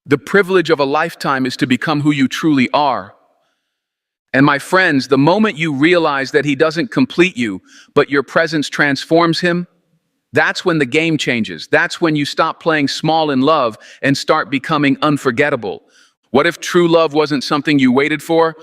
The privilege of a lifetime is to become who you truly are. And my friends, the moment you realize that he doesn't complete you, but your presence transforms him, that's when the game changes. That's when you stop playing small in love and start becoming unforgettable. What if true love wasn't something you waited for,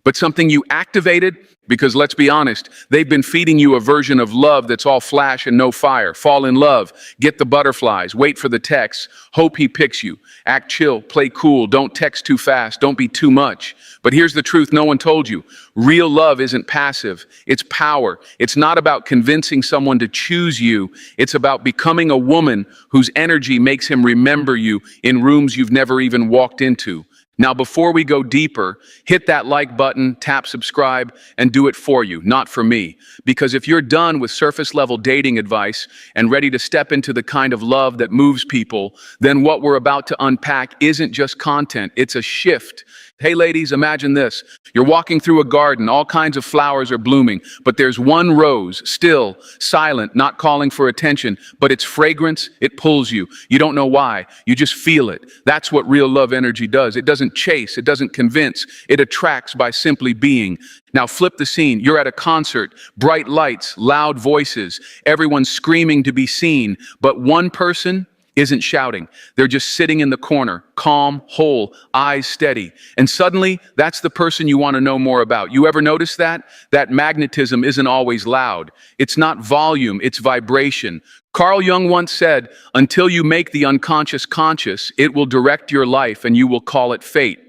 but something you activated? Because let's be honest, they've been feeding you a version of love that's all flash and no fire. Fall in love, get the butterflies, wait for the texts, hope he picks you, act chill, play cool, don't text too fast, don't be too much. But here's the truth no one told you. Real love isn't passive, it's power. It's not about convincing someone to choose you. It's about becoming a woman whose energy makes him remember you in rooms you've never even walked into. Now, before we go deeper, hit that like button, tap subscribe, and do it for you, not for me. Because if you're done with surface level dating advice and ready to step into the kind of love that moves people, then what we're about to unpack isn't just content, it's a shift. Hey ladies, imagine this. You're walking through a garden, all kinds of flowers are blooming, but there's one rose, still, silent, not calling for attention, but its fragrance, it pulls you. You don't know why, you just feel it. That's what real love energy does. It doesn't chase, it doesn't convince, it attracts by simply being. Now flip the scene. You're at a concert, bright lights, loud voices, everyone's screaming to be seen, but one person isn't shouting. They're just sitting in the corner, calm, whole, eyes steady. And suddenly, that's the person you want to know more about. You ever notice that? That magnetism isn't always loud. It's not volume, it's vibration. Carl Jung once said, "Until you make the unconscious conscious, it will direct your life and you will call it fate."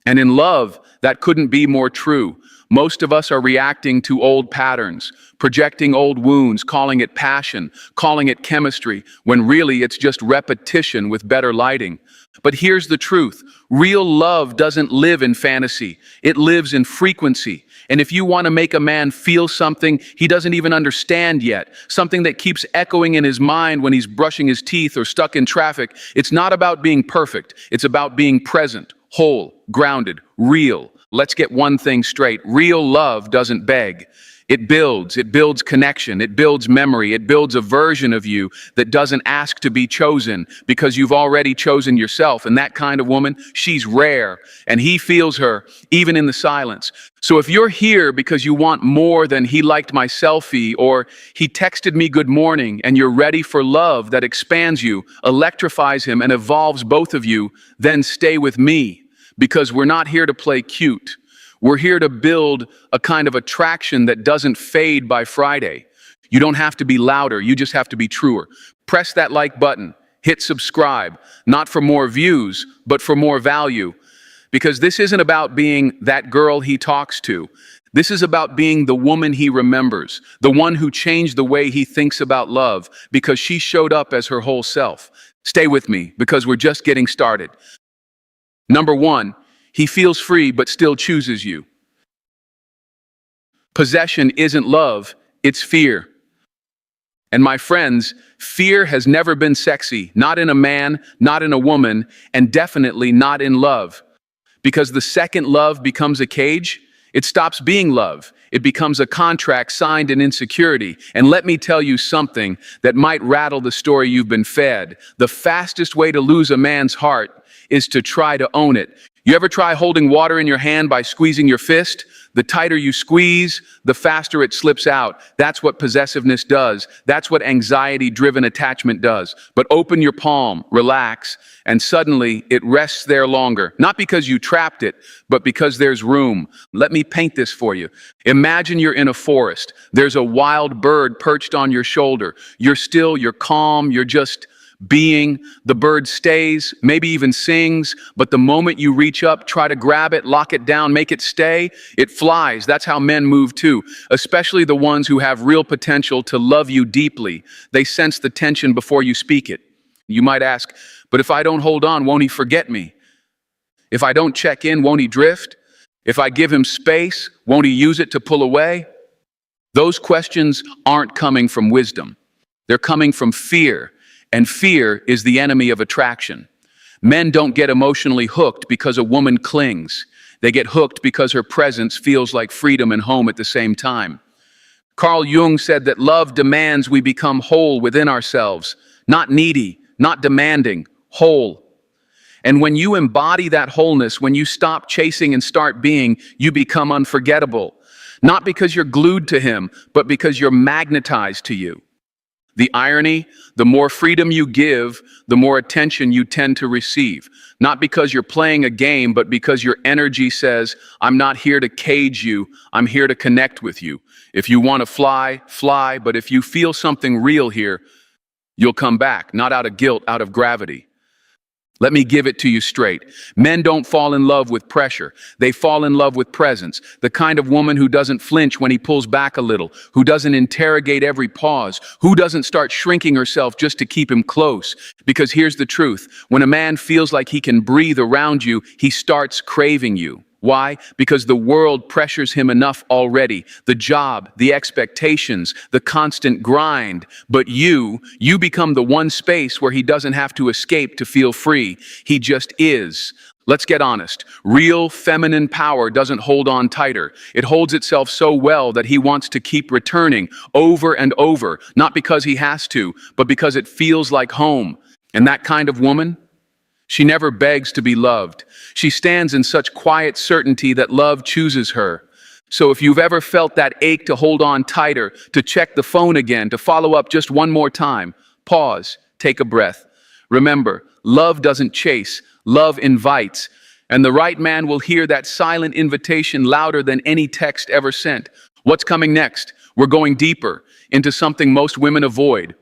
And in love, that couldn't be more true. Most of us are reacting to old patterns, projecting old wounds, calling it passion, calling it chemistry, when really it's just repetition with better lighting. But here's the truth. Real love doesn't live in fantasy. It lives in frequency. And if you want to make a man feel something he doesn't even understand yet, something that keeps echoing in his mind when he's brushing his teeth or stuck in traffic, it's not about being perfect. It's about being present, whole, grounded, real. Let's get one thing straight. Real love doesn't beg. It builds connection, it builds memory, it builds a version of you that doesn't ask to be chosen because you've already chosen yourself. And that kind of woman, she's rare, and he feels her even in the silence. So if you're here because you want more than "he liked my selfie" or "he texted me good morning," and you're ready for love that expands you, electrifies him, and evolves both of you, then stay with me. Because we're not here to play cute. We're here to build a kind of attraction that doesn't fade by Friday. You don't have to be louder, you just have to be truer. Press that like button, hit subscribe, not for more views, but for more value. Because this isn't about being that girl he talks to. This is about being the woman he remembers, the one who changed the way he thinks about love because she showed up as her whole self. Stay with me, because we're just getting started. Number one, he feels free but still chooses you. Possession isn't love, it's fear. And my friends, fear has never been sexy, not in a man, not in a woman, and definitely not in love. Because the second love becomes a cage, it stops being love. It becomes a contract signed in insecurity. And let me tell you something that might rattle the story you've been fed. The fastest way to lose a man's heart is to try to own it. You ever try holding water in your hand by squeezing your fist? The tighter you squeeze, the faster it slips out. That's what possessiveness does. That's what anxiety-driven attachment does. But open your palm, relax, and suddenly it rests there longer. Not because you trapped it, but because there's room. Let me paint this for you. Imagine you're in a forest. There's a wild bird perched on your shoulder. You're still, you're calm, you're just being. The bird stays, maybe even sings, but the moment you reach up, try to grab it, lock it down, make it stay, it flies. That's how men move too, especially the ones who have real potential to love you deeply. They sense the tension before you speak it. You might ask, but if I don't hold on, won't he forget me? If I don't check in, won't he drift? If I give him space, won't he use it to pull away? Those questions aren't coming from wisdom. They're coming from fear. And fear is the enemy of attraction. Men don't get emotionally hooked because a woman clings. They get hooked because her presence feels like freedom and home at the same time. Carl Jung said that love demands we become whole within ourselves, not needy, not demanding, whole. And when you embody that wholeness, when you stop chasing and start being, you become unforgettable. Not because you're glued to him, but because you're magnetized to you. The irony, the more freedom you give, the more attention you tend to receive. Not because you're playing a game, but because your energy says, I'm not here to cage you, I'm here to connect with you. If you want to fly, fly, but if you feel something real here, you'll come back, not out of guilt, out of gravity. Let me give it to you straight. Men don't fall in love with pressure. They fall in love with presence. The kind of woman who doesn't flinch when he pulls back a little, who doesn't interrogate every pause, who doesn't start shrinking herself just to keep him close. Because here's the truth. When a man feels like he can breathe around you, he starts craving you. Why? Because the world pressures him enough already. The job, the expectations, the constant grind. But you become the one space where he doesn't have to escape to feel free. He just is. Let's get honest. Real feminine power doesn't hold on tighter. It holds itself so well that he wants to keep returning over and over, not because he has to, but because it feels like home. And that kind of woman? She never begs to be loved. She stands in such quiet certainty that love chooses her. So if you've ever felt that ache to hold on tighter, to check the phone again, to follow up just one more time, pause, take a breath. Remember, love doesn't chase, love invites. And the right man will hear that silent invitation louder than any text ever sent. What's coming next? We're going deeper into something most women avoid.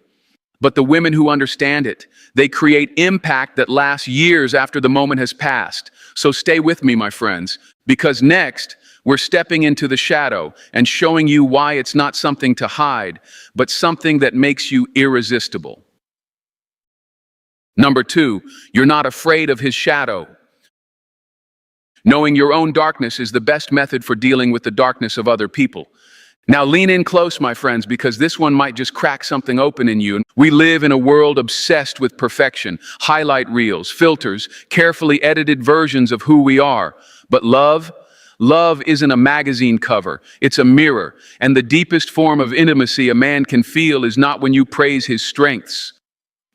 But the women who understand it, they create impact that lasts years after the moment has passed. So stay with me, my friends, because next, we're stepping into the shadow and showing you why it's not something to hide, but something that makes you irresistible. Number 2, you're not afraid of his shadow. Knowing your own darkness is the best method for dealing with the darkness of other people. Now lean in close, my friends, because this one might just crack something open in you. We live in a world obsessed with perfection, highlight reels, filters, carefully edited versions of who we are. But love isn't a magazine cover, it's a mirror. And the deepest form of intimacy a man can feel is not when you praise his strengths.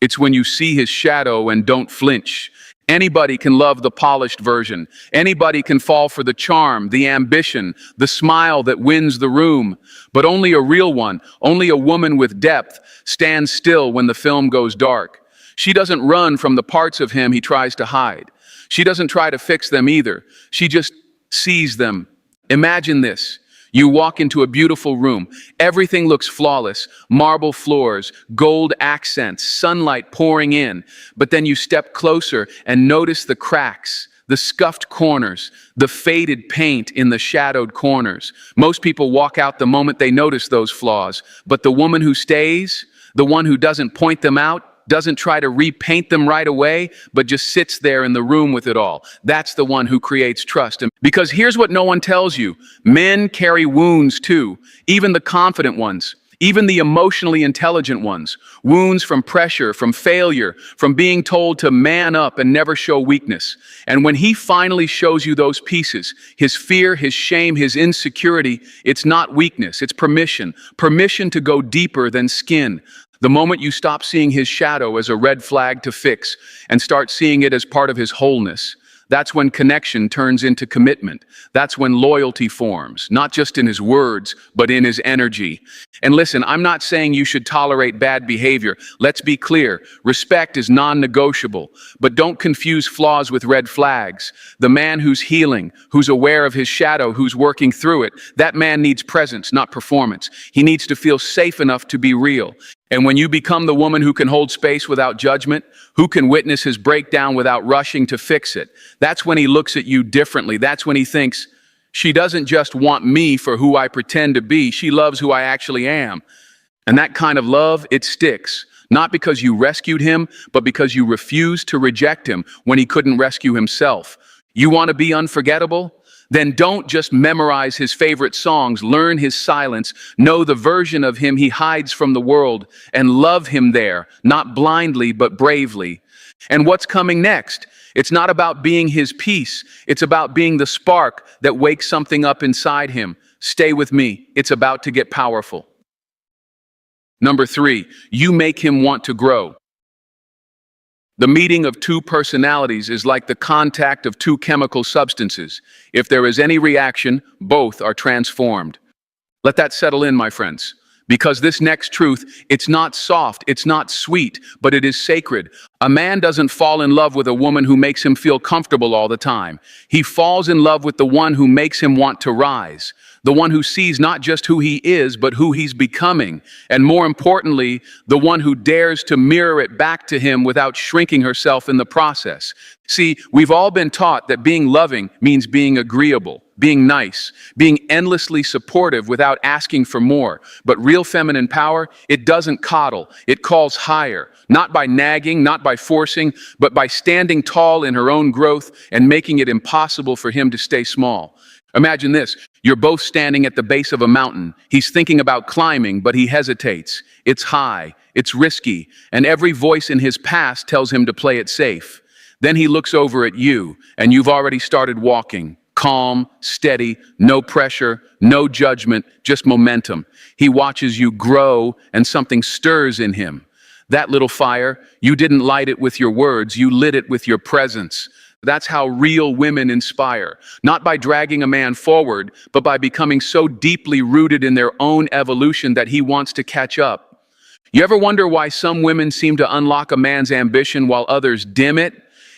It's when you see his shadow and don't flinch. Anybody can love the polished version. Anybody can fall for the charm, the ambition, the smile that wins the room. But only a real one, only a woman with depth, stands still when the film goes dark. She doesn't run from the parts of him he tries to hide. She doesn't try to fix them either. She just sees them. Imagine this. You walk into a beautiful room. Everything looks flawless. Marble floors, gold accents, sunlight pouring in. But then you step closer and notice the cracks, the scuffed corners, the faded paint in the shadowed corners. Most people walk out the moment they notice those flaws. But the woman who stays, the one who doesn't point them out, doesn't try to repaint them right away, but just sits there in the room with it all. That's the one who creates trust. And because here's what no one tells you. Men carry wounds too, even the confident ones, even the emotionally intelligent ones. Wounds from pressure, from failure, from being told to man up and never show weakness. And when he finally shows you those pieces, his fear, his shame, his insecurity, it's not weakness, it's permission. Permission to go deeper than skin. The moment you stop seeing his shadow as a red flag to fix and start seeing it as part of his wholeness, that's when connection turns into commitment. That's when loyalty forms, not just in his words, but in his energy. And listen, I'm not saying you should tolerate bad behavior. Let's be clear. Respect is non-negotiable, but don't confuse flaws with red flags. The man who's healing, who's aware of his shadow, who's working through it, that man needs presence, not performance. He needs to feel safe enough to be real. And when you become the woman who can hold space without judgment, who can witness his breakdown without rushing to fix it, that's when he looks at you differently. That's when he thinks, she doesn't just want me for who I pretend to be, she loves who I actually am. And that kind of love, it sticks. Not because you rescued him, but because you refused to reject him when he couldn't rescue himself. You want to be unforgettable? Then don't just memorize his favorite songs, learn his silence, know the version of him he hides from the world, and love him there, not blindly but bravely. And what's coming next? It's not about being his peace, it's about being the spark that wakes something up inside him. Stay with me, it's about to get powerful. Number 3, you make him want to grow. The meeting of two personalities is like the contact of two chemical substances. If there is any reaction, both are transformed. Let that settle in, my friends. Because this next truth, it's not soft, it's not sweet, but it is sacred. A man doesn't fall in love with a woman who makes him feel comfortable all the time. He falls in love with the one who makes him want to rise. The one who sees not just who he is, but who he's becoming. And more importantly, the one who dares to mirror it back to him without shrinking herself in the process. See, we've all been taught that being loving means being agreeable, being nice, being endlessly supportive without asking for more. But real feminine power, it doesn't coddle, it calls higher. Not by nagging, not by forcing, but by standing tall in her own growth and making it impossible for him to stay small. Imagine this, you're both standing at the base of a mountain. He's thinking about climbing, but he hesitates. It's high, it's risky, and every voice in his past tells him to play it safe. Then he looks over at you, and you've already started walking. Calm, steady, no pressure, no judgment, just momentum. He watches you grow, and something stirs in him. That little fire, you didn't light it with your words, you lit it with your presence. That's how real women inspire. Not by dragging a man forward, but by becoming so deeply rooted in their own evolution that he wants to catch up. You ever wonder why some women seem to unlock a man's ambition while others dim it?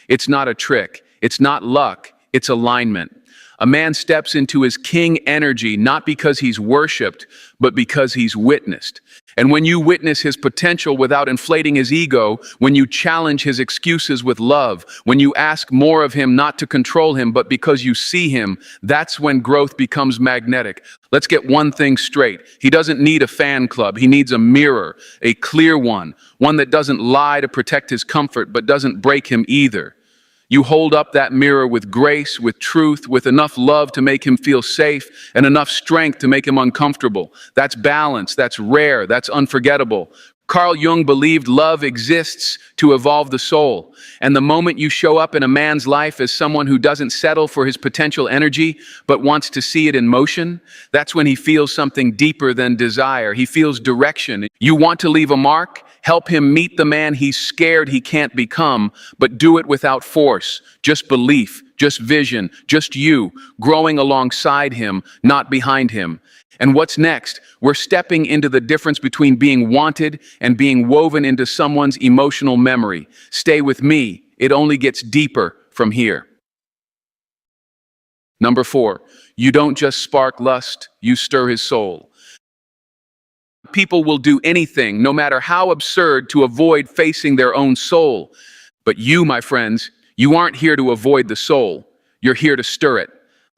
It's not a trick. It's not luck. It's alignment. A man steps into his king energy not because he's worshipped, but because he's witnessed. And when you witness his potential without inflating his ego, when you challenge his excuses with love, when you ask more of him not to control him, but because you see him, that's when growth becomes magnetic. Let's get one thing straight. He doesn't need a fan club. He needs a mirror, a clear one that doesn't lie to protect his comfort, but doesn't break him either. You hold up that mirror with grace, with truth, with enough love to make him feel safe and enough strength to make him uncomfortable. That's balance, that's rare, that's unforgettable. Carl Jung believed love exists to evolve the soul. And the moment you show up in a man's life as someone who doesn't settle for his potential energy, but wants to see it in motion, that's when he feels something deeper than desire. He feels direction. You want to leave a mark? Help him meet the man he's scared he can't become, but do it without force. Just belief, just vision, just you, growing alongside him, not behind him. And what's next? We're stepping into the difference between being wanted and being woven into someone's emotional memory. Stay with me. It only gets deeper from here. Number 4, you don't just spark lust, you stir his soul. People will do anything, no matter how absurd, to avoid facing their own soul. But you, my friends, you aren't here to avoid the soul. You're here to stir it.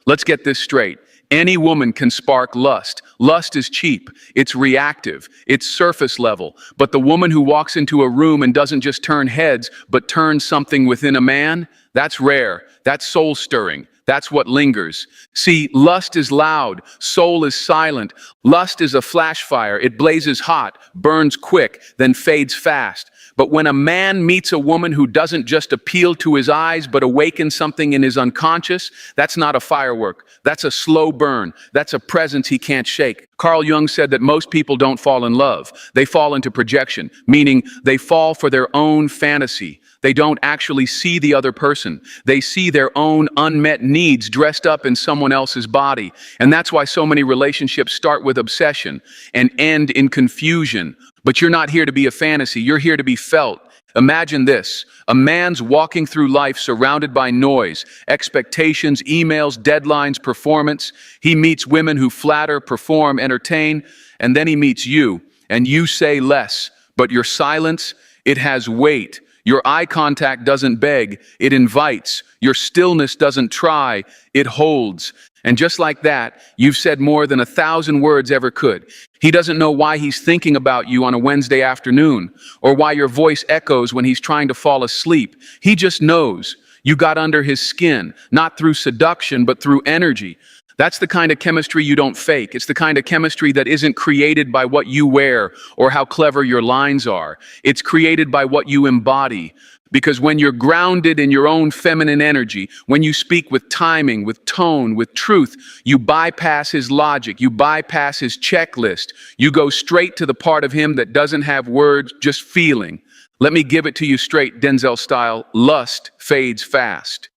Let's get this straight. Any woman can spark lust. Lust is cheap, it's reactive, it's surface level. But the woman who walks into a room and doesn't just turn heads, but turns something within a man, that's rare, that's soul stirring. That's what lingers. See, lust is loud, soul is silent. Lust is a flash fire. It blazes hot, burns quick, then fades fast. But when a man meets a woman who doesn't just appeal to his eyes, but awakens something in his unconscious, that's not a firework. That's a slow burn. That's a presence he can't shake. Carl Jung said that most people don't fall in love. They fall into projection, meaning they fall for their own fantasy. They don't actually see the other person. They see their own unmet needs dressed up in someone else's body. And that's why so many relationships start with obsession and end in confusion. But you're not here to be a fantasy. You're here to be felt. Imagine this. A man's walking through life surrounded by noise, expectations, emails, deadlines, performance. He meets women who flatter, perform, entertain, and then he meets you. And you say less, but your silence, it has weight. Your eye contact doesn't beg, it invites. Your stillness doesn't try, it holds. And just like that, you've said more than 1,000 words ever could. He doesn't know why he's thinking about you on a Wednesday afternoon, or why your voice echoes when he's trying to fall asleep. He just knows. You got under his skin, not through seduction, but through energy. That's the kind of chemistry you don't fake. It's the kind of chemistry that isn't created by what you wear or how clever your lines are. It's created by what you embody. Because when you're grounded in your own feminine energy, when you speak with timing, with tone, with truth, you bypass his logic, you bypass his checklist. You go straight to the part of him that doesn't have words, just feeling. Let me give it to you straight, Denzel style, lust fades fast.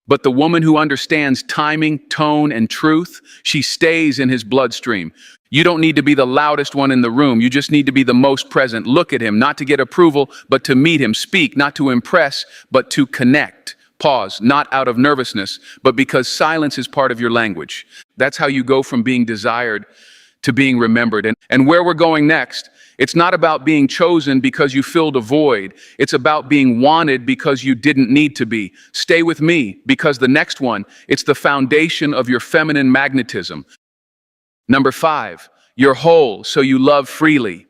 But the woman who understands timing, tone, and truth, she stays in his bloodstream. You don't need to be the loudest one in the room. You just need to be the most present. Look at him, not to get approval, but to meet him. Speak, not to impress, but to connect. Pause, not out of nervousness, but because silence is part of your language. That's how you go from being desired to being remembered. And where we're going next, it's not about being chosen because you filled a void. It's about being wanted because you didn't need to be. Stay with me, because the next one, it's the foundation of your feminine magnetism. Number 5, you're whole, so you love freely.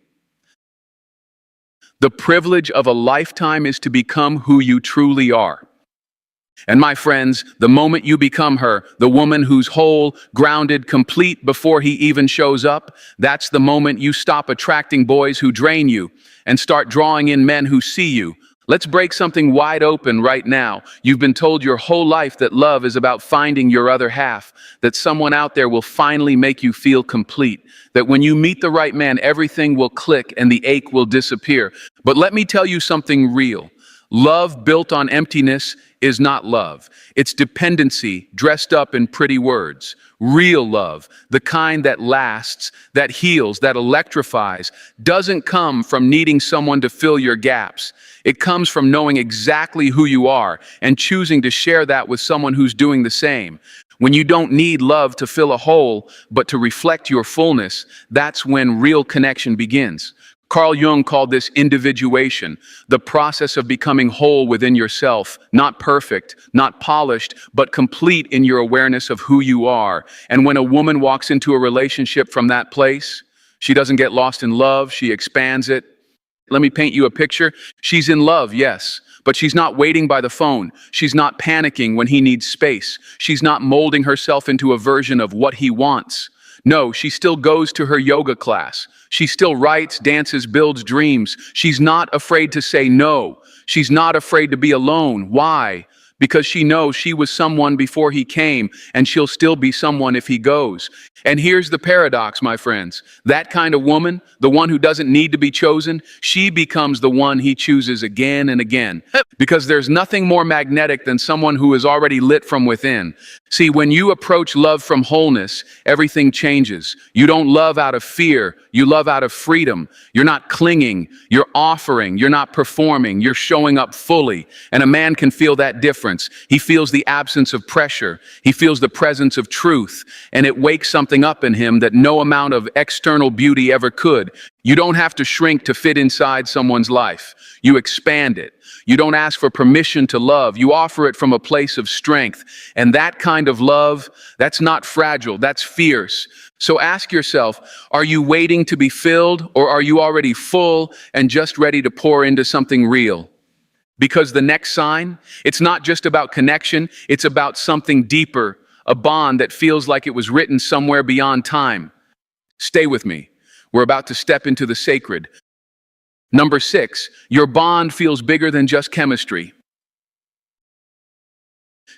The privilege of a lifetime is to become who you truly are. And my friends, the moment you become her, the woman who's whole, grounded, complete before he even shows up, that's the moment you stop attracting boys who drain you and start drawing in men who see you. Let's break something wide open right now. You've been told your whole life that love is about finding your other half, that someone out there will finally make you feel complete, that when you meet the right man, everything will click and the ache will disappear. But let me tell you something real. Love built on emptiness is not love. It's dependency dressed up in pretty words. Real love, the kind that lasts, that heals, that electrifies, doesn't come from needing someone to fill your gaps. It comes from knowing exactly who you are and choosing to share that with someone who's doing the same. When you don't need love to fill a hole, but to reflect your fullness, that's when real connection begins. Carl Jung called this individuation, the process of becoming whole within yourself, not perfect, not polished, but complete in your awareness of who you are. And when a woman walks into a relationship from that place, she doesn't get lost in love, she expands it. Let me paint you a picture. She's in love, yes, but she's not waiting by the phone. She's not panicking when he needs space. She's not molding herself into a version of what he wants. No, she still goes to her yoga class. She still writes, dances, builds dreams. She's not afraid to say no. She's not afraid to be alone. Why? Because she knows she was someone before he came, and she'll still be someone if he goes. And here's the paradox, my friends. That kind of woman, the one who doesn't need to be chosen, she becomes the one he chooses again and again. Because there's nothing more magnetic than someone who is already lit from within. See, when you approach love from wholeness, everything changes. You don't love out of fear, you love out of freedom. You're not clinging, you're offering, you're not performing, you're showing up fully. And a man can feel that difference. He feels the absence of pressure, he feels the presence of truth, and it wakes something up in him that no amount of external beauty ever could. You don't have to shrink to fit inside someone's life. You expand it. You don't ask for permission to love. You offer it from a place of strength. And that kind of love, that's not fragile, that's fierce. So ask yourself, are you waiting to be filled, or are you already full and just ready to pour into something real? Because the next sign, it's not just about connection, it's about something deeper, a bond that feels like it was written somewhere beyond time. Stay with me. We're about to step into the sacred. Number 6, your bond feels bigger than just chemistry.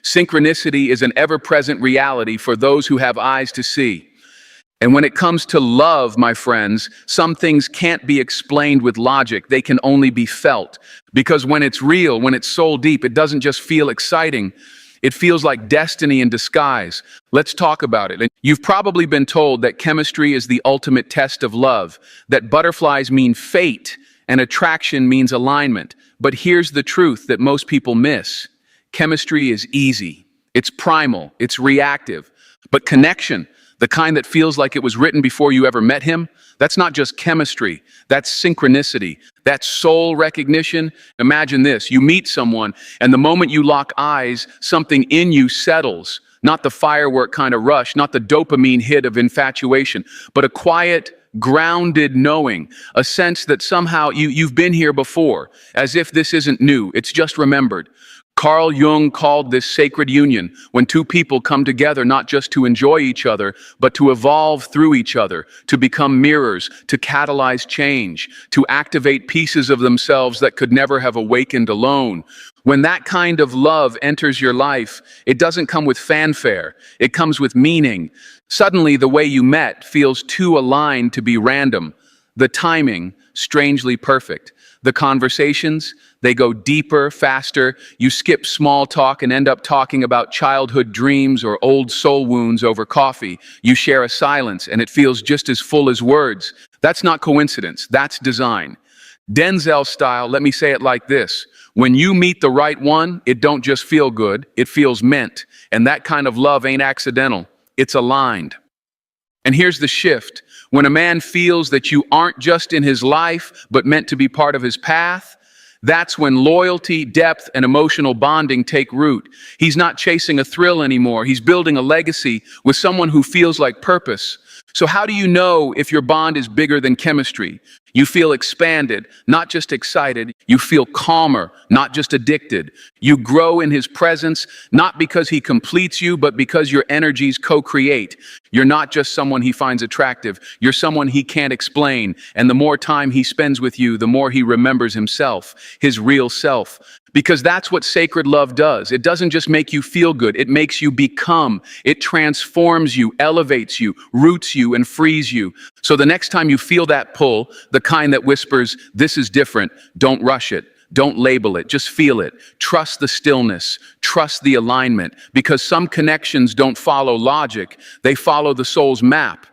Synchronicity is an ever-present reality for those who have eyes to see. And when it comes to love, my friends, some things can't be explained with logic. They can only be felt. Because when it's real, when it's soul deep, it doesn't just feel exciting. It feels like destiny in disguise. Let's talk about it. And you've probably been told that chemistry is the ultimate test of love, that butterflies mean fate and attraction means alignment. But here's the truth that most people miss. Chemistry is easy. It's primal. It's reactive. But connection, the kind that feels like it was written before you ever met him, that's not just chemistry, that's synchronicity, that's soul recognition. Imagine this, you meet someone, and the moment you lock eyes, something in you settles. Not the firework kind of rush, not the dopamine hit of infatuation, but a quiet, grounded knowing, a sense that somehow you've been here before, as if this isn't new, it's just remembered. Carl Jung called this sacred union, when two people come together not just to enjoy each other, but to evolve through each other, to become mirrors, to catalyze change, to activate pieces of themselves that could never have awakened alone. When that kind of love enters your life, it doesn't come with fanfare, it comes with meaning. Suddenly, the way you met feels too aligned to be random. The timing, strangely perfect. The conversations, they go deeper, faster. You skip small talk and end up talking about childhood dreams or old soul wounds over coffee. You share a silence and it feels just as full as words. That's not coincidence, that's design. Denzel style, let me say it like this. When you meet the right one, it don't just feel good, it feels meant. And that kind of love ain't accidental, it's aligned. And here's the shift. When a man feels that you aren't just in his life, but meant to be part of his path, that's when loyalty, depth, and emotional bonding take root. He's not chasing a thrill anymore. He's building a legacy with someone who feels like purpose. So how do you know if your bond is bigger than chemistry? You feel expanded, not just excited. You feel calmer, not just addicted. You grow in his presence, not because he completes you, but because your energies co-create. You're not just someone he finds attractive. You're someone he can't explain. And the more time he spends with you, the more he remembers himself, his real self. Because that's what sacred love does. It doesn't just make you feel good. It makes you become. It transforms you, elevates you, roots you, and frees you. So the next time you feel that pull, the kind that whispers, "This is different," don't rush it. Don't label it. Just feel it. Trust the stillness. Trust the alignment. Because some connections don't follow logic. They follow the soul's map.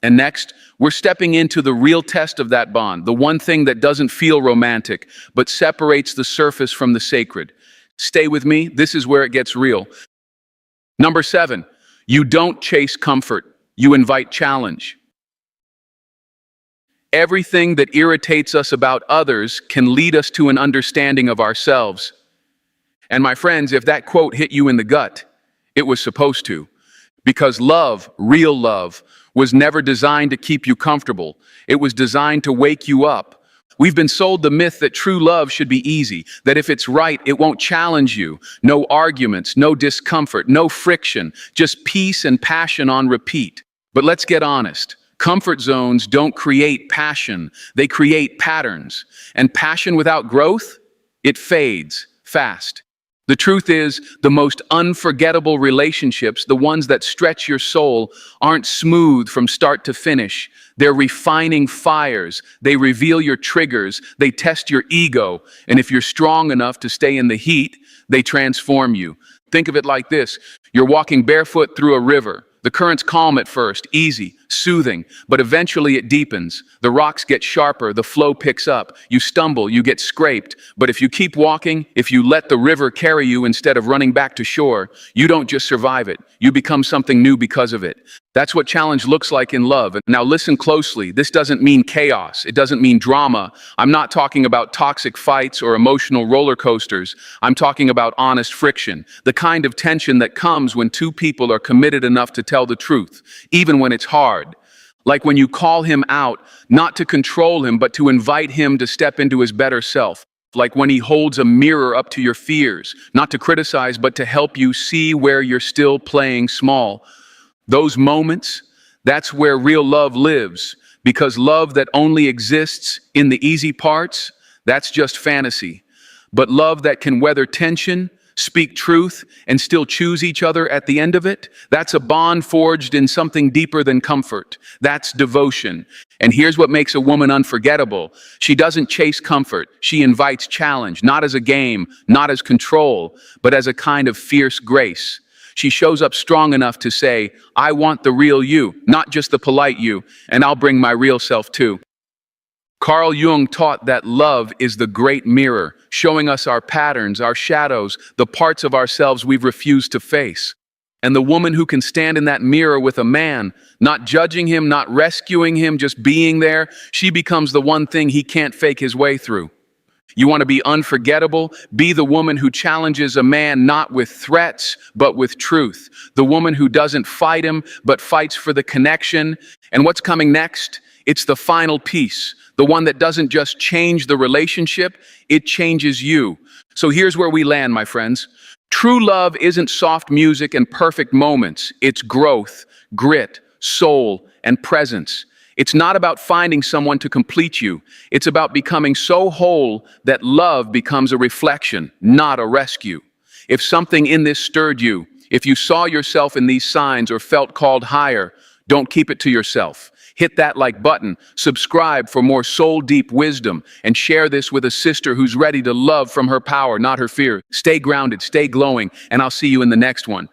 And next, we're stepping into the real test of that bond, the one thing that doesn't feel romantic, but separates the surface from the sacred. Stay with me, this is where it gets real. Number 7, you don't chase comfort, you invite challenge. Everything that irritates us about others can lead us to an understanding of ourselves. And my friends, if that quote hit you in the gut, it was supposed to. Because love, real love, was never designed to keep you comfortable. It was designed to wake you up. We've been sold the myth that true love should be easy, that if it's right, it won't challenge you. No arguments, no discomfort, no friction, just peace and passion on repeat. But let's get honest. Comfort zones don't create passion, they create patterns. And passion without growth, it fades fast. The truth is, the most unforgettable relationships, the ones that stretch your soul, aren't smooth from start to finish. They're refining fires. They reveal your triggers. They test your ego. And if you're strong enough to stay in the heat, they transform you. Think of it like this. You're walking barefoot through a river. The current's calm at first, easy, soothing, but eventually it deepens. The rocks get sharper, the flow picks up. You stumble, you get scraped. But if you keep walking, if you let the river carry you instead of running back to shore, you don't just survive it. You become something new because of it. That's what challenge looks like in love. Now listen closely. This doesn't mean chaos. It doesn't mean drama. I'm not talking about toxic fights or emotional roller coasters. I'm talking about honest friction, the kind of tension that comes when two people are committed enough to tell the truth, even when it's hard. Like when you call him out, not to control him, but to invite him to step into his better self. Like when he holds a mirror up to your fears, not to criticize, but to help you see where you're still playing small. Those moments, that's where real love lives, because love that only exists in the easy parts, that's just fantasy. But love that can weather tension, speak truth, and still choose each other at the end of it, that's a bond forged in something deeper than comfort. That's devotion. And here's what makes a woman unforgettable. She doesn't chase comfort. She invites challenge, not as a game, not as control, but as a kind of fierce grace. She shows up strong enough to say, I want the real you, not just the polite you, and I'll bring my real self too. Carl Jung taught that love is the great mirror, showing us our patterns, our shadows, the parts of ourselves we've refused to face. And the woman who can stand in that mirror with a man, not judging him, not rescuing him, just being there, she becomes the one thing he can't fake his way through. You want to be unforgettable? Be the woman who challenges a man not with threats, but with truth. The woman who doesn't fight him, but fights for the connection. And what's coming next? It's the final piece. The one that doesn't just change the relationship, it changes you. So here's where we land, my friends. True love isn't soft music and perfect moments. It's growth, grit, soul, and presence. It's not about finding someone to complete you. It's about becoming so whole that love becomes a reflection, not a rescue. If something in this stirred you, if you saw yourself in these signs or felt called higher, don't keep it to yourself. Hit that like button, subscribe for more soul-deep wisdom, and share this with a sister who's ready to love from her power, not her fear. Stay grounded, stay glowing, and I'll see you in the next one.